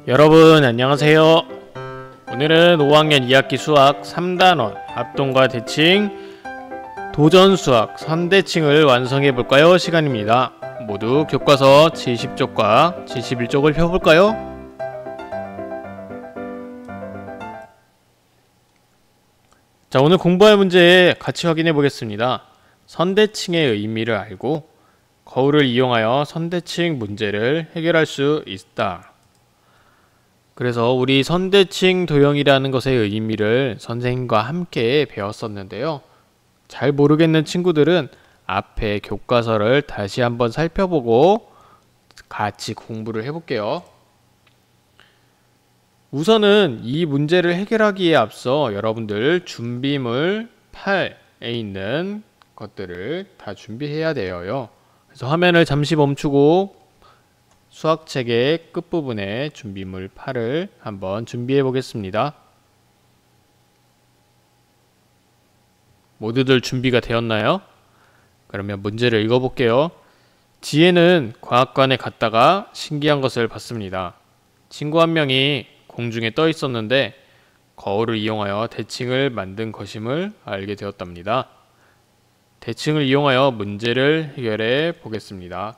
여러분 안녕하세요. 오늘은 5학년 2학기 수학 3단원 합동과 대칭, 도전수학 3대칭을 완성해 볼까요? 시간입니다. 모두 교과서 70쪽과 71쪽을 펴볼까요? 자, 오늘 공부할 문제 같이 확인해 보겠습니다. 선대칭의 의미를 알고 거울을 이용하여 선대칭 문제를 해결할 수 있다. 그래서 우리 선대칭 도형이라는 것의 의미를 선생님과 함께 배웠었는데요. 잘 모르겠는 친구들은 앞에 교과서를 다시 한번 살펴보고 같이 공부를 해볼게요. 우선은 이 문제를 해결하기에 앞서 여러분들 준비물 8에 있는 것들을 다 준비해야 돼요. 그래서 화면을 잠시 멈추고 수학책의 끝부분에 준비물 8을 한번 준비해 보겠습니다. 모두들 준비가 되었나요? 그러면 문제를 읽어볼게요. 지혜는 과학관에 갔다가 신기한 것을 봤습니다. 친구 한 명이 공중에 떠 있었는데 거울을 이용하여 대칭을 만든 것임을 알게 되었답니다. 대칭을 이용하여 문제를 해결해 보겠습니다.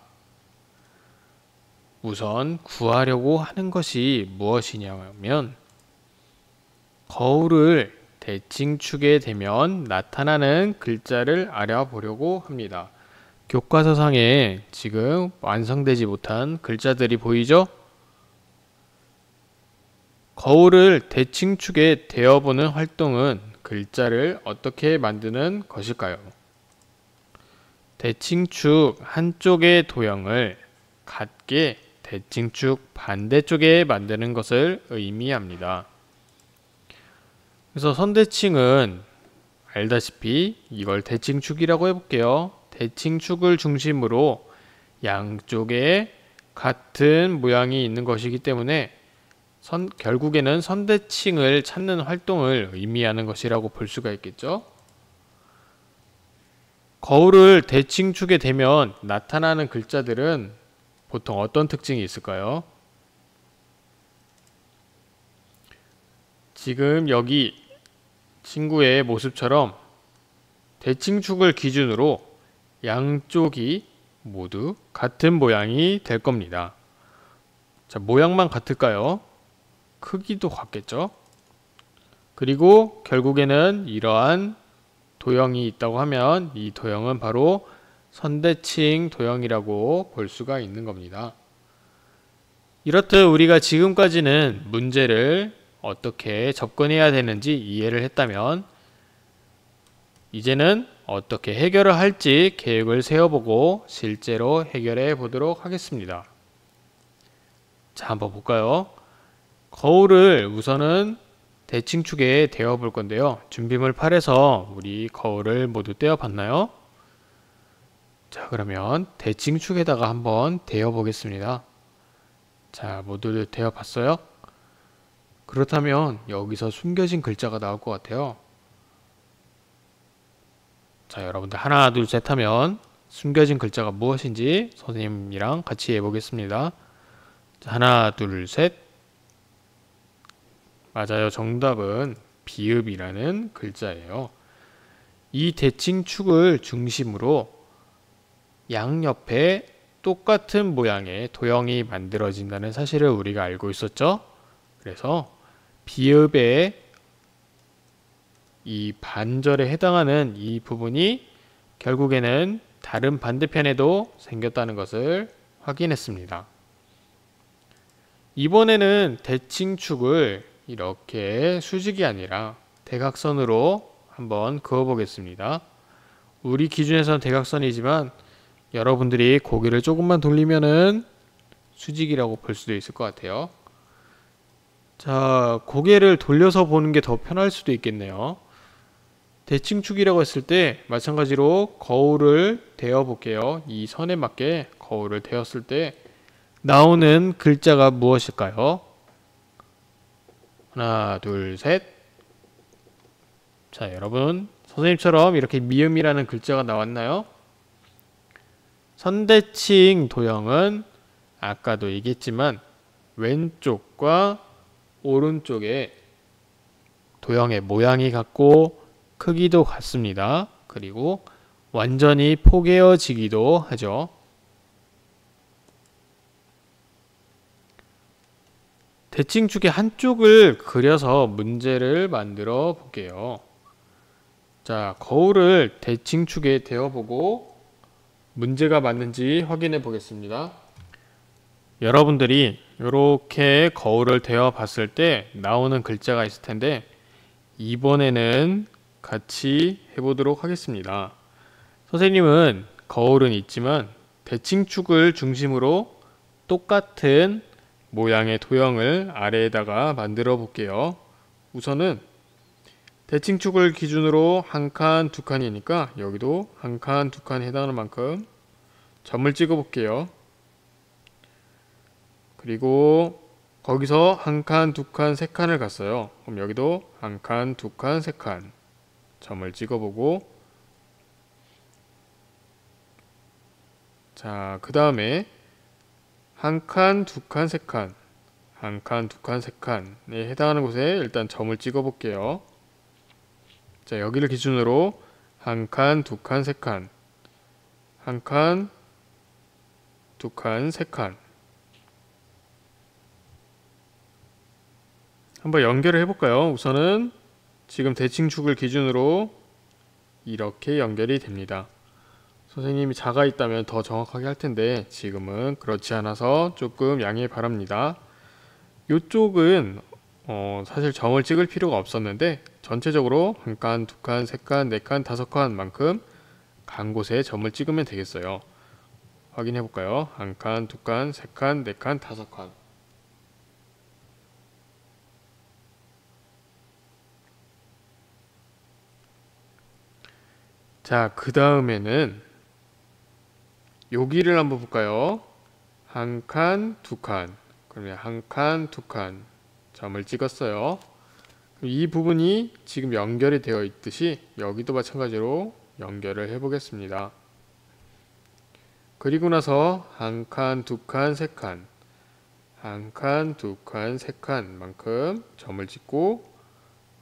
우선 구하려고 하는 것이 무엇이냐면 거울을 대칭축에 대면 나타나는 글자를 알아보려고 합니다. 교과서상에 지금 완성되지 못한 글자들이 보이죠? 거울을 대칭축에 대어보는 활동은 글자를 어떻게 만드는 것일까요? 대칭축 한쪽의 도형을 같게 대칭축 반대쪽에 만드는 것을 의미합니다. 그래서 선대칭은 알다시피 이걸 대칭축이라고 해볼게요. 대칭축을 중심으로 양쪽에 같은 모양이 있는 것이기 때문에 결국에는 선대칭을 찾는 활동을 의미하는 것이라고 볼 수가 있겠죠. 거울을 대칭축에 대면 나타나는 글자들은 보통 어떤 특징이 있을까요? 지금 여기 친구의 모습처럼 대칭축을 기준으로 양쪽이 모두 같은 모양이 될 겁니다. 자, 모양만 같을까요? 크기도 같겠죠? 그리고 결국에는 이러한 도형이 있다고 하면 이 도형은 바로 선대칭 도형이라고 볼 수가 있는 겁니다. 이렇듯 우리가 지금까지는 문제를 어떻게 접근해야 되는지 이해를 했다면 이제는 어떻게 해결을 할지 계획을 세워보고 실제로 해결해 보도록 하겠습니다. 자, 한번 볼까요? 거울을 우선은 대칭축에 대어 볼 건데요. 준비물 8에서 우리 거울을 모두 떼어 봤나요? 자, 그러면 대칭축에다가 한번 대어 보겠습니다. 자, 모두들 대어 봤어요? 그렇다면 여기서 숨겨진 글자가 나올 것 같아요. 자, 여러분들 하나 둘 셋 하면 숨겨진 글자가 무엇인지 선생님이랑 같이 해보겠습니다. 자, 하나 둘 셋. 맞아요. 정답은 비읍이라는 글자예요. 이 대칭축을 중심으로 양옆에 똑같은 모양의 도형이 만들어진다는 사실을 우리가 알고 있었죠? 그래서 비읍의 이 반절에 해당하는 이 부분이 결국에는 다른 반대편에도 생겼다는 것을 확인했습니다. 이번에는 대칭축을 이렇게 수직이 아니라 대각선으로 한번 그어 보겠습니다. 우리 기준에서는 대각선이지만 여러분들이 고개를 조금만 돌리면은 수직이라고 볼 수도 있을 것 같아요. 자, 고개를 돌려서 보는 게 더 편할 수도 있겠네요. 대칭축이라고 했을 때 마찬가지로 거울을 대어 볼게요. 이 선에 맞게 거울을 대었을 때 나오는 글자가 무엇일까요? 하나, 둘, 셋. 자, 여러분 선생님처럼 이렇게 미음이라는 글자가 나왔나요? 선대칭 도형은 아까도 얘기했지만 왼쪽과 오른쪽에 도형의 모양이 같고 크기도 같습니다. 그리고 완전히 포개어지기도 하죠. 대칭축의 한쪽을 그려서 문제를 만들어 볼게요. 자, 거울을 대칭축에 대어보고 문제가 맞는지 확인해 보겠습니다. 여러분들이 이렇게 거울을 대어 봤을 때 나오는 글자가 있을 텐데 이번에는 같이 해보도록 하겠습니다. 선생님은 거울은 있지만 대칭축을 중심으로 똑같은 모양의 도형을 아래에다가 만들어 볼게요. 우선은 대칭축을 기준으로 한 칸, 두 칸이니까 여기도 한 칸, 두 칸 해당하는 만큼 점을 찍어 볼게요. 그리고 거기서 한 칸, 두 칸, 세 칸을 갔어요. 그럼 여기도 한 칸, 두 칸, 세 칸 점을 찍어보고, 자, 그 다음에 한 칸, 두 칸, 세 칸, 한 칸, 두 칸, 세 칸에 해당하는 곳에 일단 점을 찍어볼게요. 자, 여기를 기준으로 한 칸, 두 칸, 세 칸, 한 칸, 두 칸, 세 칸. 한번 연결을 해볼까요? 우선은 지금 대칭축을 기준으로 이렇게 연결이 됩니다. 선생님이 작아 있다면 더 정확하게 할 텐데 지금은 그렇지 않아서 조금 양해 바랍니다. 이쪽은 사실 점을 찍을 필요가 없었는데 전체적으로 한 칸, 두 칸, 세 칸, 네 칸, 다섯 칸만큼 간 곳에 점을 찍으면 되겠어요. 확인해 볼까요? 한 칸, 두 칸, 세 칸, 네 칸, 다섯 칸. 자, 그 다음에는 여기를 한번 볼까요? 한 칸, 두 칸. 그러면 한 칸, 두 칸 점을 찍었어요. 이 부분이 지금 연결이 되어 있듯이 여기도 마찬가지로 연결을 해 보겠습니다. 그리고 나서 한 칸, 두 칸, 세 칸, 한 칸, 두 칸, 세 칸만큼 점을 찍고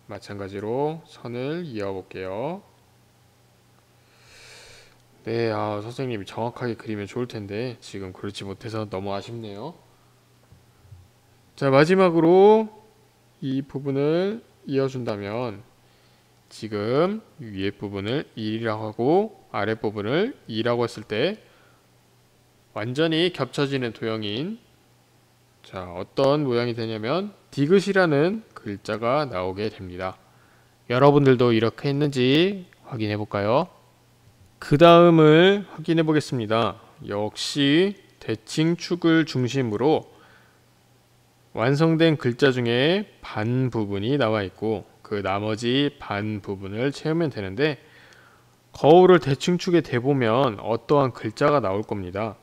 마찬가지로 선을 이어 볼게요. 네, 선생님이 정확하게 그리면 좋을 텐데 지금 그렇지 못해서 너무 아쉽네요. 자, 마지막으로 이 부분을 이어준다면 지금 위에 부분을 1이라고 하고 아래 부분을 2라고 했을 때 완전히 겹쳐지는 도형인, 자, 어떤 모양이 되냐면 디귿이라는 글자가 나오게 됩니다. 여러분들도 이렇게 했는지 확인해 볼까요? 그 다음을 확인해 보겠습니다. 역시 대칭축을 중심으로 완성된 글자 중에 반 부분이 나와 있고 그 나머지 반 부분을 채우면 되는데 거울을 대칭축에 대보면 어떠한 글자가 나올 겁니다.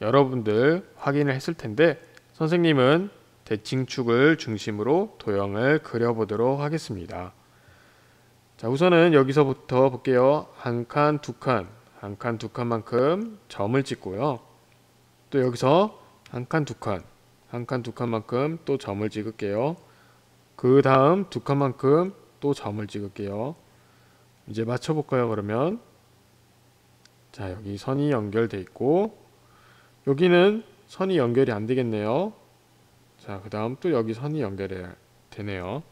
여러분들 확인을 했을 텐데 선생님은 대칭축을 중심으로 도형을 그려보도록 하겠습니다. 자, 우선은 여기서부터 볼게요. 한 칸, 두 칸, 한 칸, 두 칸만큼 점을 찍고요. 또 여기서 한 칸, 두 칸, 한 칸, 두 칸만큼 또 점을 찍을게요. 그 다음 두 칸만큼 또 점을 찍을게요. 이제 맞춰볼까요? 그러면 자, 여기 선이 연결돼 있고 여기는 선이 연결이 안 되겠네요. 자, 그 다음 또 여기 선이 연결이 되네요.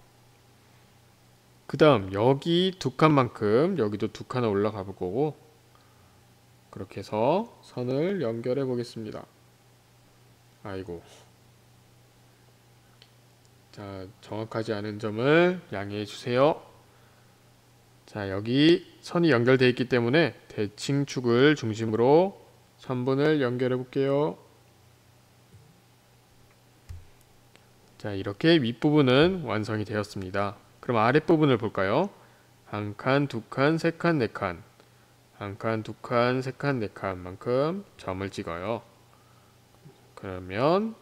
그 다음 여기 두 칸만큼 여기도 두 칸을 올라가 볼 거고 그렇게 해서 선을 연결해 보겠습니다. 아이고, 자, 정확하지 않은 점을 양해해 주세요. 자, 여기 선이 연결되어 있기 때문에 대칭축을 중심으로 선분을 연결해 볼게요. 자, 이렇게 윗부분은 완성이 되었습니다. 그럼 아랫부분을 볼까요? 한 칸, 두 칸, 세 칸, 네 칸, 한 칸, 두 칸, 세 칸, 네 칸만큼 점을 찍어요. 그러면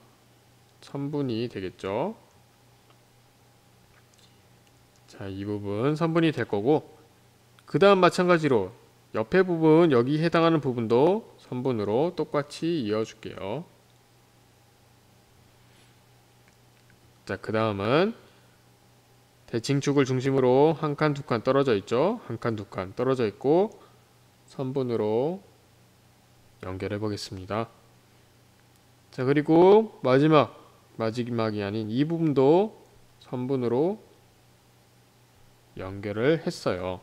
선분이 되겠죠. 자, 이 부분 선분이 될 거고 그 다음 마찬가지로 옆에 부분, 여기 해당하는 부분도 선분으로 똑같이 이어줄게요. 자, 그 다음은 대칭축을 중심으로 한 칸, 두 칸 떨어져 있죠. 한 칸, 두 칸 떨어져 있고 선분으로 연결해 보겠습니다. 자, 그리고 마지막이 아닌 이 부분도 선분으로 연결을 했어요.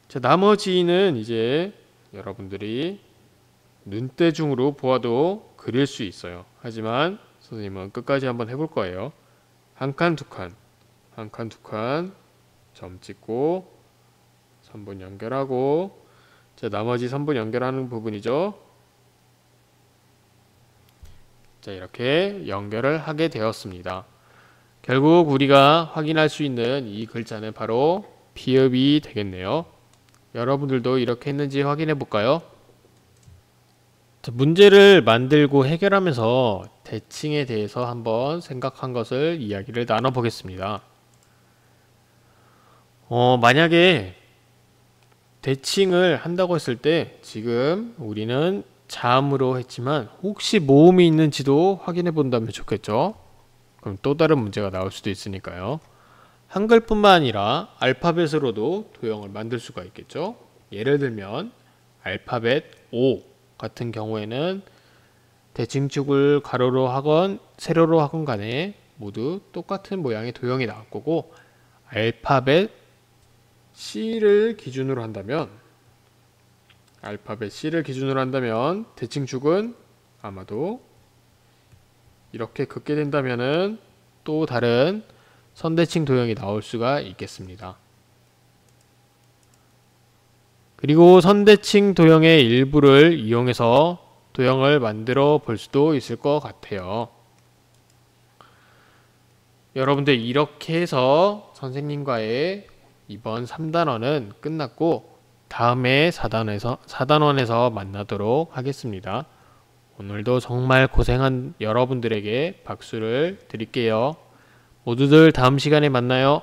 자, 나머지는 이제 여러분들이 눈대중으로 보아도 그릴 수 있어요. 하지만 선생님은 끝까지 한번 해볼 거예요. 한 칸, 두 칸, 한 칸, 두 칸 점 찍고 선분 연결하고, 자, 나머지 선분 연결하는 부분이죠. 자, 이렇게 연결을 하게 되었습니다. 결국 우리가 확인할 수 있는 이 글자는 바로 피읍이 되겠네요. 여러분들도 이렇게 했는지 확인해 볼까요? 자, 문제를 만들고 해결하면서 대칭에 대해서 한번 생각한 것을 이야기를 나눠 보겠습니다. 만약에 대칭을 한다고 했을 때 지금 우리는 자음으로 했지만 혹시 모음이 있는지도 확인해 본다면 좋겠죠. 그럼 또 다른 문제가 나올 수도 있으니까요. 한글뿐만 아니라 알파벳으로도 도형을 만들 수가 있겠죠. 예를 들면 알파벳 O 같은 경우에는 대칭축을 가로로 하건 세로로 하건 간에 모두 똑같은 모양의 도형이 나올 거고, 알파벳 C를 기준으로 한다면 대칭축은 아마도 이렇게 긋게 된다면은 또 다른 선대칭 도형이 나올 수가 있겠습니다. 그리고 선대칭 도형의 일부를 이용해서 도형을 만들어 볼 수도 있을 것 같아요. 여러분들 이렇게 해서 선생님과의 이번 3단원은 끝났고 다음에 4단원에서 만나도록 하겠습니다. 오늘도 정말 고생한 여러분들에게 박수를 드릴게요. 모두들 다음 시간에 만나요.